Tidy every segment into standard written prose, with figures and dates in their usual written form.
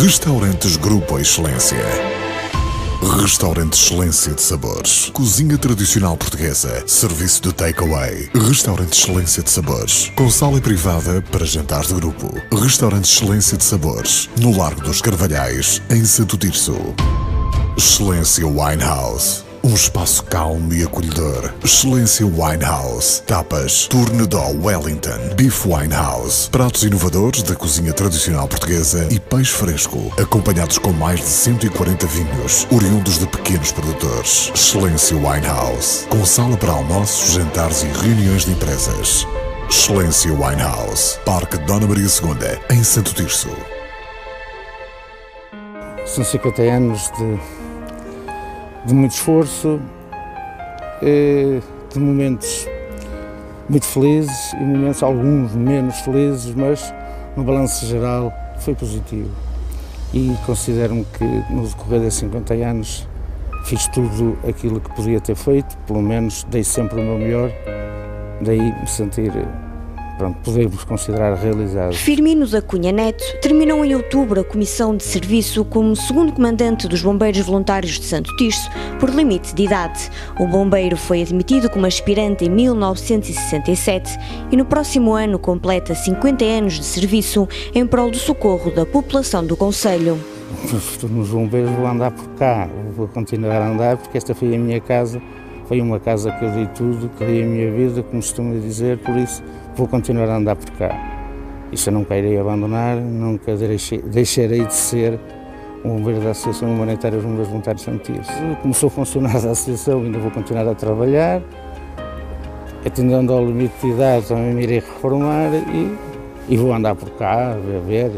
Restaurantes Grupo Excelência. Restaurante Excelência de Sabores. Cozinha tradicional portuguesa. Serviço de takeaway. Restaurante Excelência de Sabores. Com sala privada para jantares de grupo. Restaurante Excelência de Sabores. No Largo dos Carvalhais, em Santo Tirso. Excelência Winehouse. Um espaço calmo e acolhedor. Excelência Winehouse. Tapas, Tourne-d'eau Wellington, Beef Winehouse. Pratos inovadores da cozinha tradicional portuguesa e peixe fresco, acompanhados com mais de 140 vinhos, oriundos de pequenos produtores. Excelência Winehouse. Com sala para almoços, jantares e reuniões de empresas. Excelência Winehouse. Parque Dona Maria II, em Santo Tirso. São 50 anos de muito esforço, de momentos muito felizes e momentos alguns menos felizes, mas no balanço geral foi positivo. E considero-me que no decorrer desses 50 anos fiz tudo aquilo que podia ter feito, pelo menos dei sempre o meu melhor, daí me sentir, podemos considerar realizado. Firmino da Cunha Neto terminou em outubro a comissão de serviço como segundo comandante dos Bombeiros Voluntários de Santo Tirso, por limite de idade. O bombeiro foi admitido como aspirante em 1967 e no próximo ano completa 50 anos de serviço em prol do socorro da população do concelho. Nos bombeiros vou andar por cá, vou continuar a andar porque esta foi a minha casa, foi uma casa que eu dei tudo, que dei a minha vida, como costumo dizer, por isso vou continuar a andar por cá. Isso eu nunca irei abandonar, nunca deixarei de ser um bombeiro da Associação Humanitária dos Bombeiros Voluntários de Santo Tirso. Como sou funcionário da Associação, ainda vou continuar a trabalhar, atendendo ao limite de idade, também me irei reformar e vou andar por cá, a ver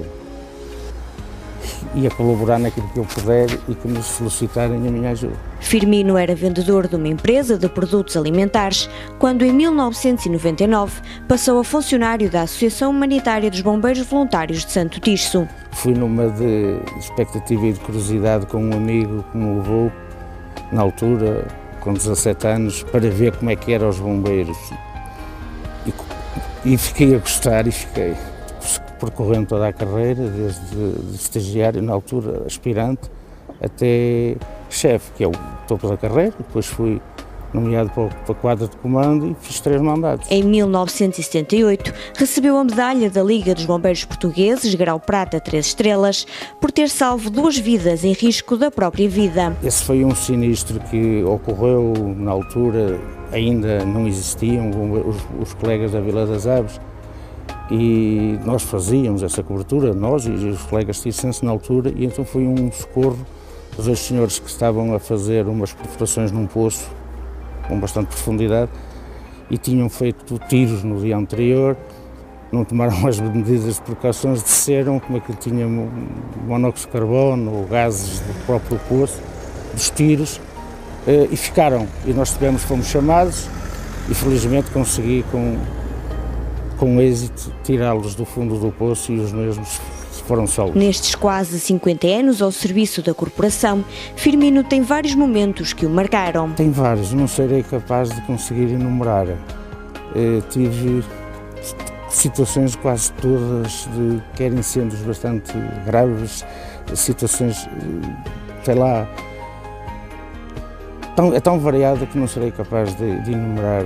e a colaborar naquilo que eu puder e que me solicitarem a minha ajuda. Firmino era vendedor de uma empresa de produtos alimentares, quando em 1999 passou a funcionário da Associação Humanitária dos Bombeiros Voluntários de Santo Tirso. Fui numa de expectativa e de curiosidade com um amigo que me levou, na altura, com 17 anos, para ver como é que eram os bombeiros. E fiquei a gostar e fiquei percorrendo toda a carreira, desde estagiário, na altura aspirante, até chefe, que é o topo da carreira. Depois fui nomeado para a quadra de comando e fiz 3 mandatos. Em 1978, recebeu a medalha da Liga dos Bombeiros Portugueses, grau prata 3 estrelas, por ter salvo 2 vidas em risco da própria vida. Esse foi um sinistro que ocorreu na altura, ainda não existiam os colegas da Vila das Aves, e nós fazíamos essa cobertura, nós e os colegas tircenses na altura, e então foi um socorro de 2 senhores que estavam a fazer umas perfurações num poço com bastante profundidade e tinham feito tiros no dia anterior, não tomaram as medidas de precauções, desceram, como aquilo tinha monóxido de carbono, gases do próprio poço, dos tiros, e ficaram. E nós fomos chamados e felizmente consegui com êxito tirá-los do fundo do poço e os mesmos foram salvos. Nestes quase 50 anos ao serviço da corporação, Firmino tem vários momentos que o marcaram. Tem vários, não serei capaz de conseguir enumerar. Tive situações quase todas de quer incêndios bastante graves, situações, sei lá, é tão variada que não serei capaz de enumerar,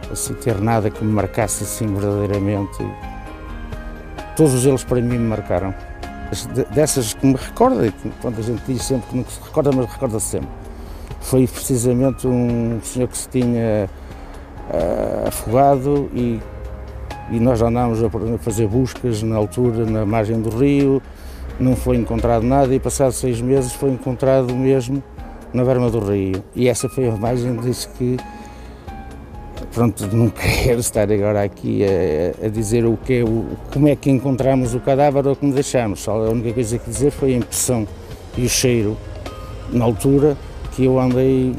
assim, ter nada que me marcasse assim verdadeiramente. Todos eles para mim me marcaram. Dessas que me recorda, quando a gente diz sempre que não se recorda, mas recorda-se sempre. Foi precisamente um senhor que se tinha afogado e nós andámos a fazer buscas na altura, na margem do rio, não foi encontrado nada e passados 6 meses foi encontrado mesmo na berma do rio. E essa foi a imagem, disse que, não quero estar agora aqui a dizer como é que encontramos o cadáver ou como deixamos. Só a única coisa que dizer foi a impressão e o cheiro. Na altura que eu andei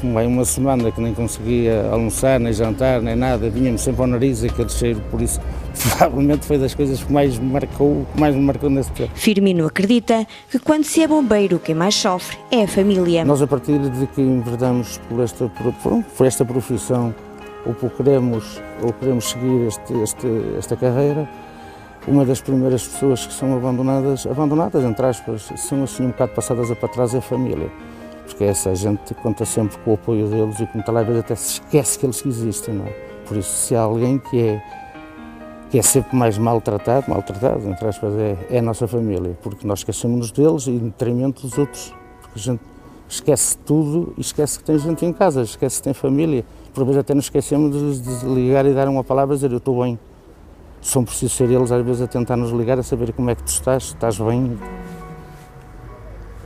uma semana que nem conseguia almoçar, nem jantar, nem nada, vinha-me sempre ao nariz aquele cheiro, por isso provavelmente foi das coisas que mais me marcou nesse tempo. Firmino acredita que quando se é bombeiro, quem mais sofre é a família. Nós, a partir de que enverdamos por esta profissão, ou queremos seguir esta carreira, uma das primeiras pessoas que são abandonadas entre aspas, são assim um bocado passadas para trás, é a família. Porque essa gente conta sempre com o apoio deles e como tal, às vezes até se esquece que eles existem, não é? Por isso, se há alguém que é sempre mais maltratado, entre aspas, é a nossa família, porque nós esquecemos deles e em detrimento dos outros, porque a gente esquece tudo e esquece que tem gente em casa, esquece que tem família, por vezes até nos esquecemos de ligar e dar uma palavra e dizer eu estou bem. São precisos ser eles às vezes a tentar nos ligar, a saber como é que tu estás bem.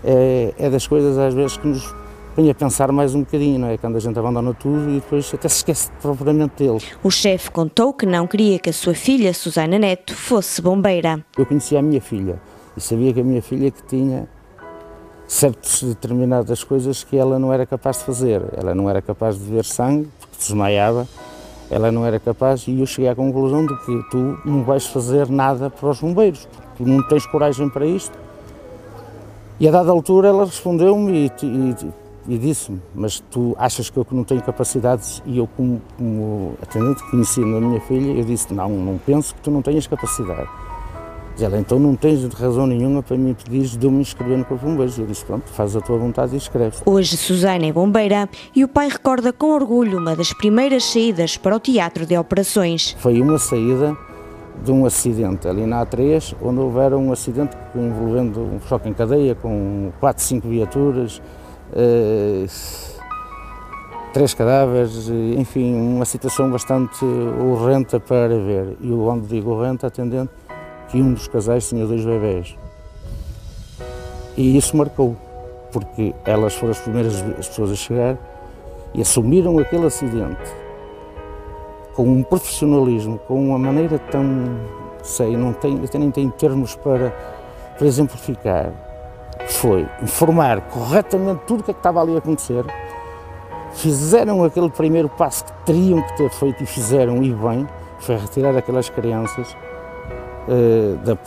É das coisas às vezes que nos põe a pensar mais um bocadinho, não é? Quando a gente abandona tudo e depois até se esquece propriamente deles. O chefe contou que não queria que a sua filha, Susana Neto, fosse bombeira. Eu conhecia a minha filha e sabia que a minha filha que tinha certas determinadas coisas que ela não era capaz de fazer. Ela não era capaz de ver sangue, porque desmaiava, ela não era capaz e eu cheguei à conclusão de que tu não vais fazer nada para os bombeiros, porque tu não tens coragem para isto. E a dada altura ela respondeu-me e disse-me, mas tu achas que eu não tenho capacidades? E eu, como atendente conhecendo a minha filha, eu disse, não penso que tu não tenhas capacidade. Diz ela, então não tens razão nenhuma para me pedir de eu me inscrever no Corpo de Bombeiros. Eu disse, pronto, faz a tua vontade e escreve. Hoje Susana é bombeira e o pai recorda com orgulho uma das primeiras saídas para o teatro de operações. Foi uma saída de um acidente ali na A3, onde houveram um acidente envolvendo um choque em cadeia com 4, 5 viaturas, 3 cadáveres, enfim, uma situação bastante horrenda para ver. E onde digo horrenda, atendendo que um dos casais tinha 2 bebés. E isso marcou, porque elas foram as primeiras pessoas a chegar e assumiram aquele acidente com um profissionalismo, com uma maneira tão, até nem tenho termos para exemplificar. Foi informar corretamente tudo o que estava ali a acontecer, fizeram aquele primeiro passo que teriam que ter feito e fizeram, e bem, foi retirar aquelas crianças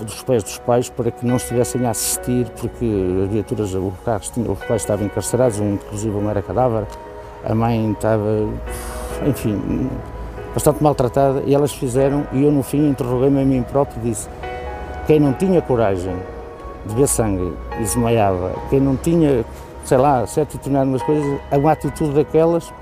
dos pés dos pais para que não estivessem a assistir, porque as viaturas, os pais estavam encarcerados, inclusive um era cadáver, a mãe estava, enfim, bastante maltratada, e elas fizeram, e eu no fim interroguei-me a mim próprio e disse, quem não tinha coragem de ver sangue e desmaiava, quem não tinha, sei lá, certo e determinadas coisas, uma atitude daquelas,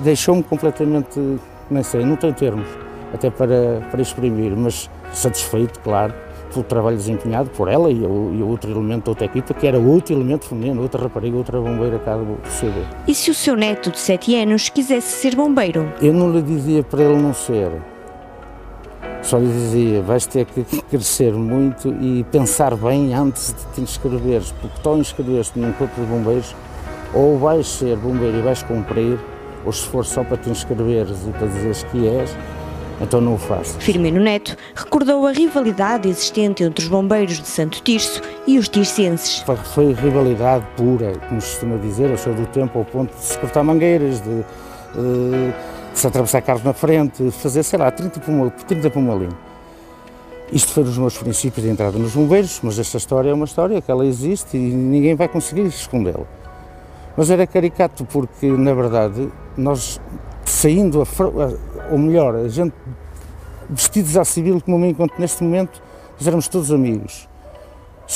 deixou-me completamente, nem sei, não tenho termos, até para exprimir, mas satisfeito, claro, pelo trabalho desempenhado por ela e o outro elemento da outra equipa, que era outro elemento feminino, outra rapariga, outra bombeira cá do CD. E se o seu neto de 7 anos quisesse ser bombeiro? Eu não lhe dizia para ele não ser, só lhe dizia, vais ter que crescer muito e pensar bem antes de te inscreveres, porque tu inscreves-te num corpo de bombeiros, ou vais ser bombeiro e vais cumprir, ou se for só para te inscreveres e para dizeres que és, então não o faço. Firmino Neto recordou a rivalidade existente entre os bombeiros de Santo Tirso e os tircenses. Foi rivalidade pura, como se costuma dizer, eu sou do tempo ao ponto de se cortar mangueiras, de se atravessar carros na frente, de fazer, sei lá, 30 por uma linha. Isto foi dos meus princípios de entrada nos bombeiros, mas esta história é uma história que ela existe e ninguém vai conseguir escondê-la. Mas era caricato porque, na verdade, nós saindo, ou melhor, a gente vestidos à civil, como me encontro neste momento, nós éramos todos amigos.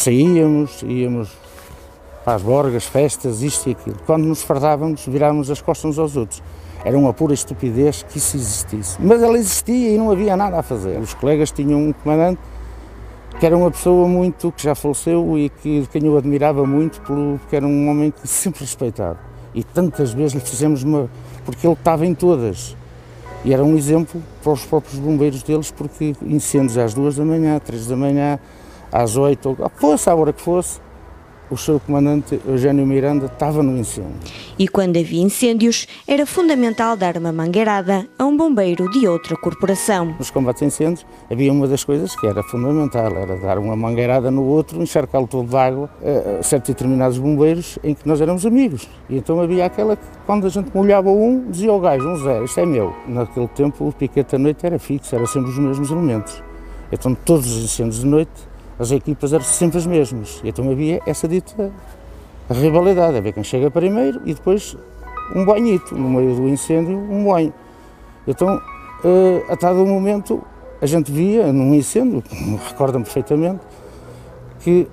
Íamos para as borgas, festas, isto e aquilo. Quando nos fardávamos, virávamos as costas uns aos outros. Era uma pura estupidez que isso existisse. Mas ela existia e não havia nada a fazer. Os colegas tinham um comandante que era uma pessoa que já faleceu e de quem eu admirava muito, porque era um homem que sempre respeitava. E tantas vezes lhe fizemos porque ele estava em todas. E era um exemplo para os próprios bombeiros deles, porque incêndios às 2 da manhã, 3 da manhã, às 8, fosse a hora que fosse, o seu comandante Eugênio Miranda estava no incêndio. E quando havia incêndios, era fundamental dar uma mangueirada a um bombeiro de outra corporação. Nos combates a incêndios havia uma das coisas que era fundamental, era dar uma mangueirada no outro, encharcá-lo todo de água, a certos determinados bombeiros em que nós éramos amigos. E então havia aquela que, quando a gente molhava um, dizia ao gajo, Zé, isto é meu. Naquele tempo o piquete à noite era fixo, era sempre os mesmos elementos. Então todos os incêndios de noite, as equipas eram sempre as mesmas, e então havia essa dita rivalidade, havia quem chega primeiro e depois um banhito, no meio do incêndio, um banho. Então a dado momento, a gente via num incêndio, recordo-me perfeitamente, que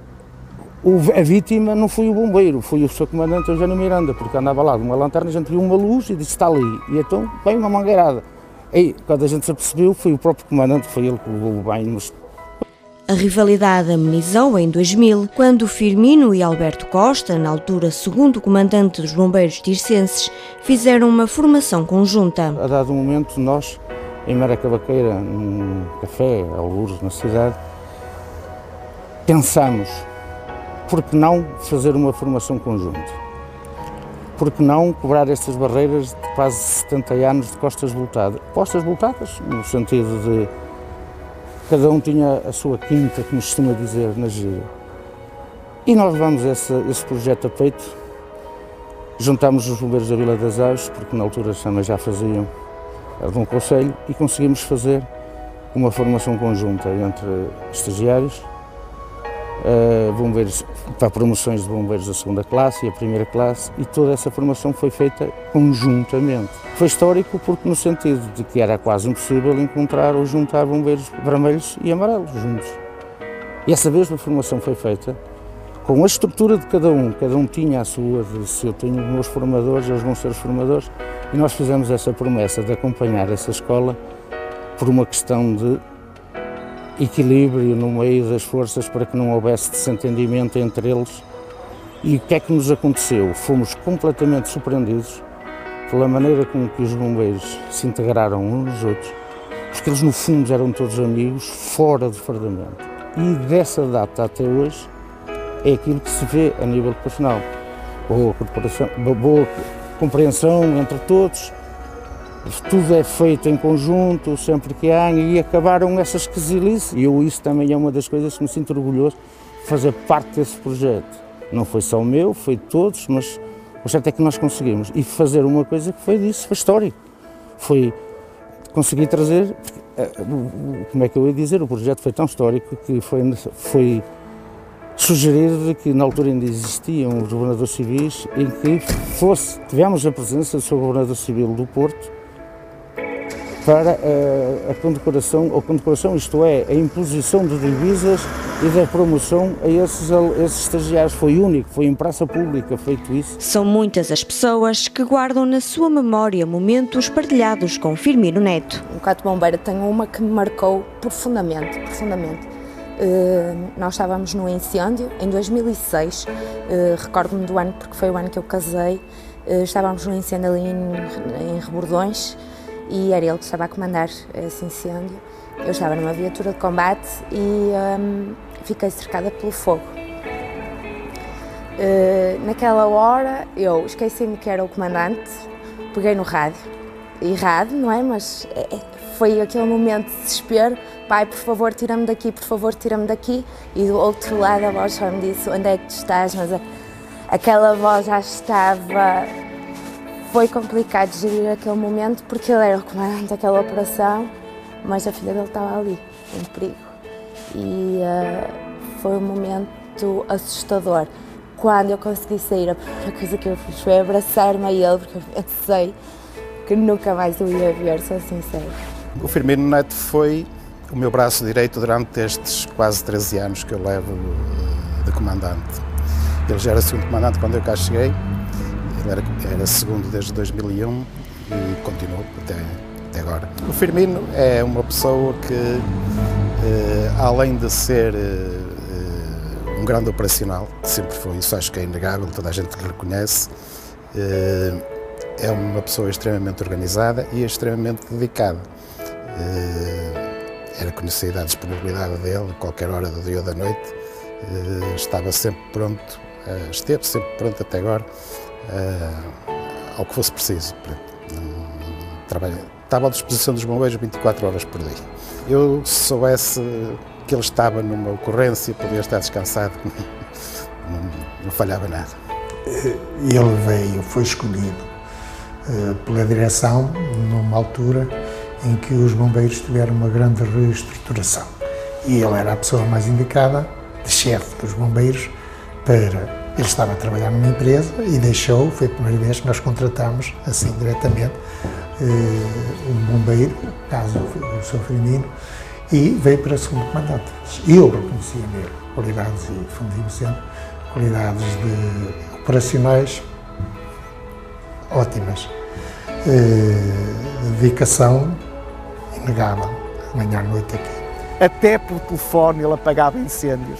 a vítima não foi o bombeiro, foi o seu comandante Eugênio Miranda, porque andava lá de uma lanterna, a gente viu uma luz e disse, está ali, e então veio uma mangueirada. E quando a gente se apercebeu, foi o próprio comandante, foi ele que levou o banho. A rivalidade amenizou em 2000, quando Firmino e Alberto Costa, na altura segundo comandante dos bombeiros tircenses, fizeram uma formação conjunta. A dado momento, nós, em Maracavaqueira, num café, algures na cidade, pensámos, por que não fazer uma formação conjunta? Por que não cobrar estas barreiras de quase 70 anos de costas voltadas? Costas voltadas, no sentido de cada um tinha a sua quinta, como se costuma dizer na gíria. E nós levamos esse projeto a peito, juntámos os bombeiros da Vila das Aves, porque na altura também já faziam de um conselho, e conseguimos fazer uma formação conjunta entre estagiários, bombeiros, para promoções de bombeiros da segunda classe e a primeira classe, e toda essa formação foi feita conjuntamente. Foi histórico porque no sentido de que era quase impossível encontrar ou juntar bombeiros vermelhos e amarelos juntos. E essa mesma formação foi feita com a estrutura de cada um tinha a sua, se eu tenho os meus formadores, eles vão ser os formadores, e nós fizemos essa promessa de acompanhar essa escola por uma questão de equilíbrio no meio das forças para que não houvesse desentendimento entre eles. E o que é que nos aconteceu? Fomos completamente surpreendidos pela maneira com que os bombeiros se integraram uns nos outros, porque eles no fundo eram todos amigos, fora de fardamento. E dessa data até hoje é aquilo que se vê a nível profissional. Boa compreensão entre todos, tudo é feito em conjunto, sempre que há, e acabaram essas quesilices. E isso também é uma das coisas que me sinto orgulhoso de fazer parte desse projeto. Não foi só o meu, foi de todos, mas o certo é que nós conseguimos. E fazer uma coisa que foi disso, foi histórico. Foi conseguir trazer, como é que eu ia dizer, o projeto foi tão histórico que foi sugerido de que na altura ainda existiam os governadores civis, em que tivemos a presença do seu governador civil do Porto, para a condecoração, isto é, a imposição de divisas e da promoção a esses estagiários. Foi único, foi em praça pública feito isso. São muitas as pessoas que guardam na sua memória momentos partilhados com Firmino Neto. Enquanto bombeira tenho uma que me marcou profundamente. Nós estávamos no incêndio em 2006, recordo-me do ano porque foi o ano que eu casei, estávamos no incêndio ali em Rebordões, e era ele que estava a comandar esse incêndio. Eu estava numa viatura de combate e fiquei cercada pelo fogo. Naquela hora eu esqueci-me que era o comandante, peguei no rádio, não é? Mas foi aquele momento de desespero, pai, por favor, tira-me daqui, por favor, tira-me daqui. E do outro lado a voz só me disse, onde é que tu estás? Mas aquela voz já estava... Foi complicado gerir aquele momento porque ele era o comandante daquela operação, mas a filha dele estava ali, em perigo. E foi um momento assustador. Quando eu consegui sair, a primeira coisa que eu fiz foi abraçar-me a ele, porque eu pensei que nunca mais o ia ver, sou sincera. O Firmino Neto foi o meu braço direito durante estes quase 13 anos que eu levo de comandante. Ele já era segundo comandante quando eu cá cheguei. Ele era segundo desde 2001 e continuou até agora. O Firmino é uma pessoa que, além de ser um grande operacional, sempre foi, isso acho que é inegável, toda a gente lhe reconhece, é uma pessoa extremamente organizada e extremamente dedicada. Era conhecida a disponibilidade dele, a qualquer hora do dia ou da noite, estava sempre pronto, esteve sempre pronto até agora, ao que fosse preciso. Estava à disposição dos bombeiros 24 horas por dia. Eu, se soubesse que ele estava numa ocorrência, podia estar descansado, não falhava nada. Ele foi escolhido pela direção numa altura em que os bombeiros tiveram uma grande reestruturação. E ele era a pessoa mais indicada, de chefe dos bombeiros, para Ele estava a trabalhar numa empresa e deixou, foi a primeira vez que nós contratamos, assim, diretamente, um bombeiro, caso o Sr. Firmino, e veio para segundo comandante. Eu reconhecia nele qualidades, e fundimos sempre, qualidades operacionais ótimas. Dedicação inegável, de manhã à noite aqui. Até por telefone ele apagava incêndios.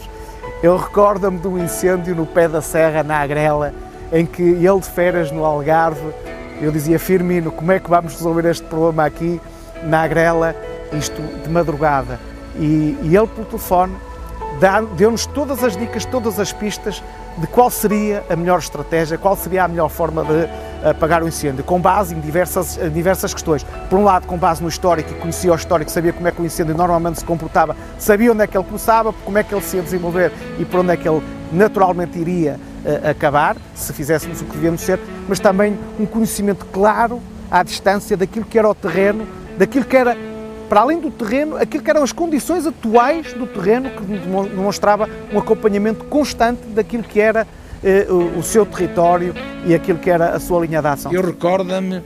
Eu recordo-me de um incêndio no pé da serra, na Agrela, em que ele de férias no Algarve, eu dizia: Firmino, como é que vamos resolver este problema aqui na Agrela, isto de madrugada? E ele por telefone deu-nos todas as dicas, todas as pistas de qual seria a melhor estratégia, qual seria a melhor forma de apagar o incêndio, com base em diversas questões. Por um lado, com base no histórico, que conhecia o histórico, sabia como é que o incêndio normalmente se comportava, sabia onde é que ele começava, como é que ele se ia desenvolver e por onde é que ele naturalmente iria acabar, se fizéssemos o que devíamos ser, mas também um conhecimento claro, à distância, daquilo que era o terreno, daquilo que era, para além do terreno, aquilo que eram as condições atuais do terreno, que demonstrava um acompanhamento constante daquilo que era o seu território e aquilo que era a sua linha de ação. Eu recordo-me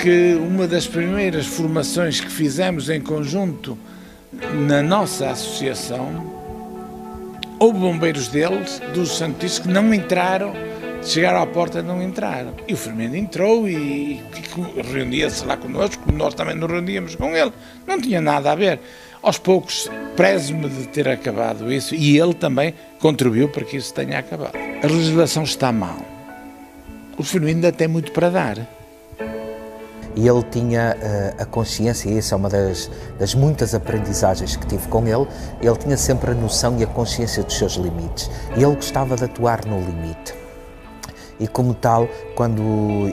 que uma das primeiras formações que fizemos em conjunto na nossa associação, houve bombeiros deles, dos santistas, que não entraram, chegaram à porta e não entraram. E o Firmino entrou e reunia-se lá connosco, como nós também nos reuníamos com ele. Não tinha nada a ver. Aos poucos, prezo-me de ter acabado isso, e ele também contribuiu para que isso tenha acabado. A legislação está mal. O Firmino ainda tem muito para dar. E ele tinha a consciência, e essa é uma das muitas aprendizagens que tive com ele tinha sempre a noção e a consciência dos seus limites. E ele gostava de atuar no limite. E como tal, quando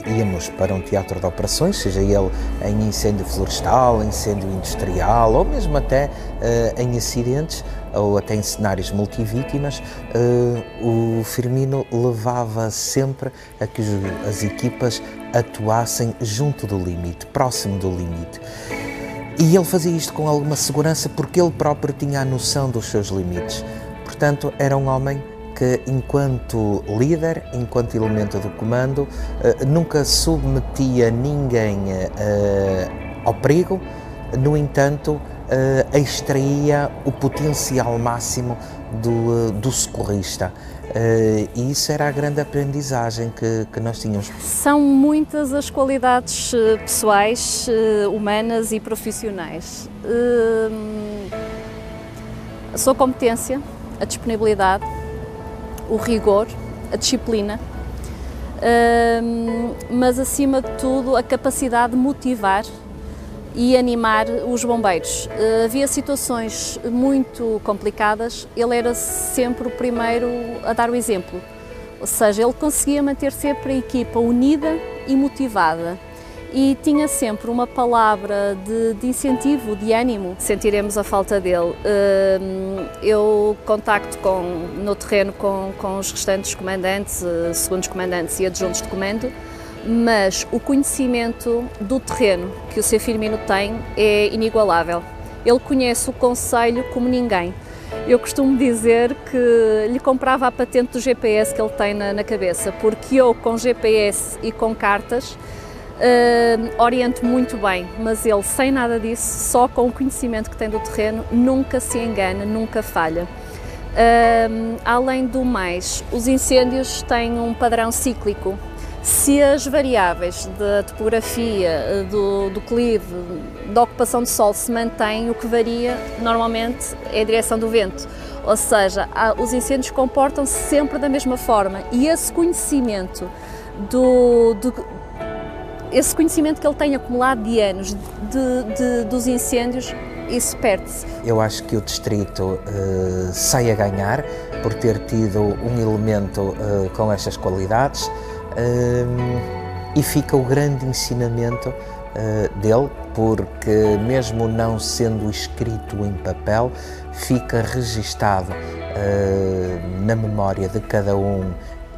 íamos para um teatro de operações, seja ele em incêndio florestal, incêndio industrial, ou mesmo até em acidentes, ou até em cenários multivítimas, o Firmino levava sempre a que as equipas atuassem junto do limite, próximo do limite. E ele fazia isto com alguma segurança porque ele próprio tinha a noção dos seus limites. Portanto, era um homem que, enquanto líder, enquanto elemento do comando, nunca submetia ninguém ao perigo, no entanto, extraía o potencial máximo do socorrista. E isso era a grande aprendizagem que nós tínhamos. São muitas as qualidades pessoais, humanas e profissionais. A sua competência, a disponibilidade, o rigor, a disciplina, mas acima de tudo a capacidade de motivar e animar os bombeiros. Havia situações muito complicadas, ele era sempre o primeiro a dar o exemplo, ou seja, ele conseguia manter sempre a equipa unida e motivada. E tinha sempre uma palavra de incentivo, de ânimo. Sentiremos a falta dele. Eu contacto no terreno com os restantes comandantes, segundos comandantes e adjuntos de comando, mas o conhecimento do terreno que o Sr. Firmino tem é inigualável. Ele conhece o concelho como ninguém. Eu costumo dizer que lhe comprava a patente do GPS que ele tem na cabeça, porque eu, com GPS e com cartas, oriento muito bem, mas ele, sem nada disso, só com o conhecimento que tem do terreno, nunca se engana, nunca falha. Além do mais, os incêndios têm um padrão cíclico. Se as variáveis da topografia, do clive, da ocupação de solo se mantêm, o que varia normalmente é a direção do vento. Ou seja, os incêndios comportam-se sempre da mesma forma, e esse conhecimento esse conhecimento que ele tem acumulado de anos dos incêndios, isso perde-se. Eu acho que o distrito sai a ganhar por ter tido um elemento com estas qualidades, e fica o grande ensinamento dele, porque mesmo não sendo escrito em papel, fica registado na memória de cada um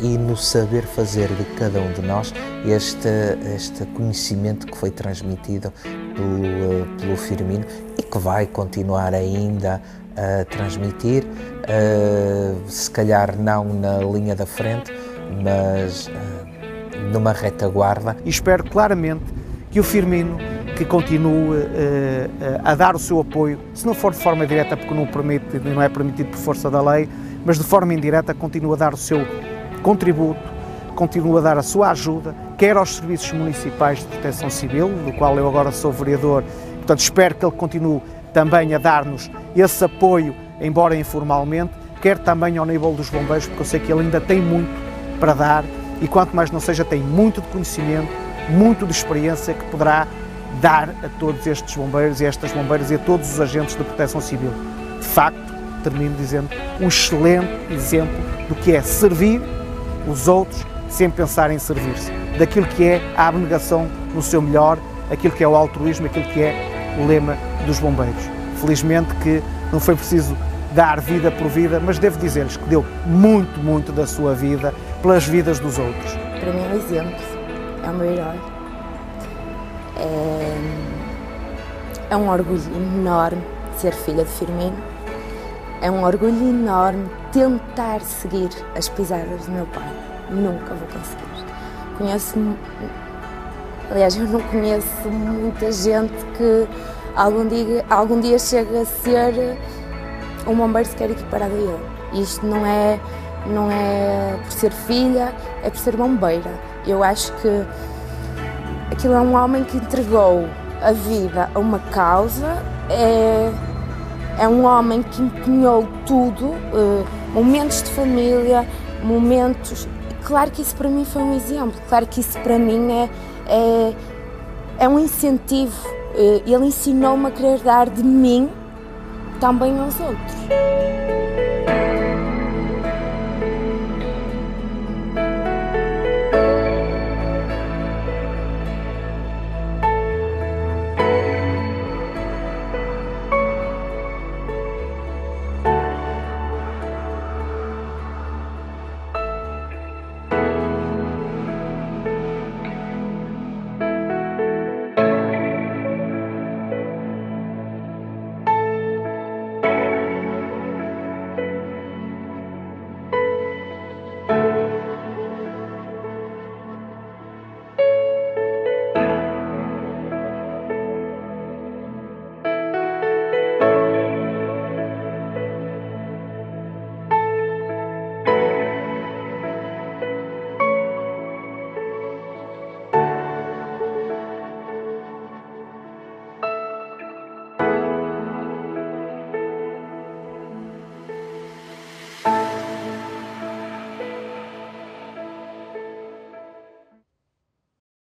e no saber fazer de cada um de nós este conhecimento que foi transmitido pelo Firmino e que vai continuar ainda a transmitir, se calhar não na linha da frente, mas numa retaguarda. E espero claramente que o Firmino, que continue a dar o seu apoio, se não for de forma direta, porque não é permitido por força da lei, mas de forma indireta continue a dar o seu contributo, continue a dar a sua ajuda, quer aos serviços municipais de proteção civil, do qual eu agora sou vereador, portanto espero que ele continue também a dar-nos esse apoio, embora informalmente, quer também ao nível dos bombeiros, porque eu sei que ele ainda tem muito para dar e quanto mais não seja, tem muito de conhecimento, muito de experiência que poderá dar a todos estes bombeiros e estas bombeiras e a todos os agentes de proteção civil. De facto, termino dizendo, um excelente exemplo do que é servir os outros sem pensar em servir-se, daquilo que é a abnegação no seu melhor, aquilo que é o altruísmo, aquilo que é o lema dos bombeiros. Felizmente que não foi preciso dar vida por vida, mas devo dizer-lhes que deu muito, muito da sua vida pelas vidas dos outros. Para mim é um exemplo, é o meu herói. É um orgulho enorme ser filha de Firmino, é um orgulho enorme tentar seguir as pisadas do meu pai. Nunca vou conseguir. Aliás, eu não conheço muita gente que algum dia chega a ser um bombeiro sequer equiparado a ele. Isto não é por ser filha, é por ser bombeira. Eu acho que aquilo é um homem que entregou a vida a uma causa, é um homem que empenhou tudo, momentos de família, momentos... Claro que isso para mim foi um exemplo, claro que isso para mim é um incentivo. Ele ensinou-me a querer dar de mim também aos outros.